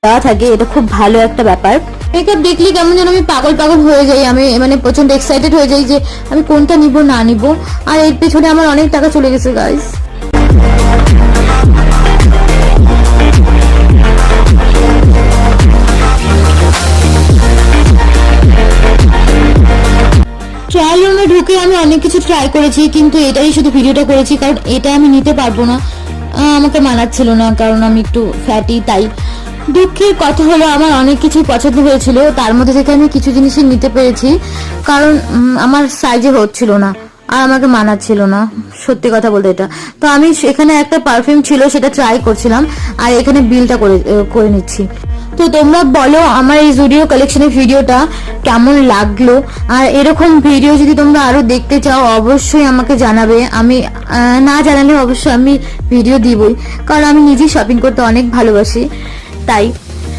দেওয়া থাকে, এটা খুব ভালো একটা ব্যাপার। মেকআপ দেখলে কেমন যেন আমি পাগল পাগল হয়ে যাই, আমি মানে প্রচন্ড এক্সাইটেড হয়ে যাই যে আমি কোনটা নিব না নিব। আর এর পেছনে আমার অনেক টাকা চলে গেছে গাইস। ট্রায়াল রুমে ঢুকে আমি অনেক কিছু ট্রাই করেছি, কিন্তু এটাই শুধু ভিডিওটা করেছি কারণ এটা আমি নিতে পারবো না, আমাকে মানাচ্ছিল না, কারণ আমি একটু ফ্যাটি। তাই দুঃখের কথা হলো আমার অনেক কিছুই পছন্দ হয়েছিল, তার মধ্যে থেকে আমি কিছু জিনিসই নিতে পেরেছি কারণ আমার সাইজে হচ্ছিল না আর আমাকে মানাচ্ছিল না, সত্যি কথা বলতে এটা। তো আমি এখানে একটা পারফিউম ছিল সেটা ট্রাই করছিলাম আর এখানে বিলটা করে নিচ্ছি। তো তোমরা বলো আমার এই জুডিও কালেকশনের ভিডিওটা কেমন লাগলো, আর এরকম ভিডিও যদি তোমরা আরো দেখতে চাও অবশ্যই আমাকে জানাবে। আমি না জানালে অবশ্যই আমি ভিডিও দিবই, কারণ আমি নিজেই শপিং করতে অনেক ভালোবাসি। তাই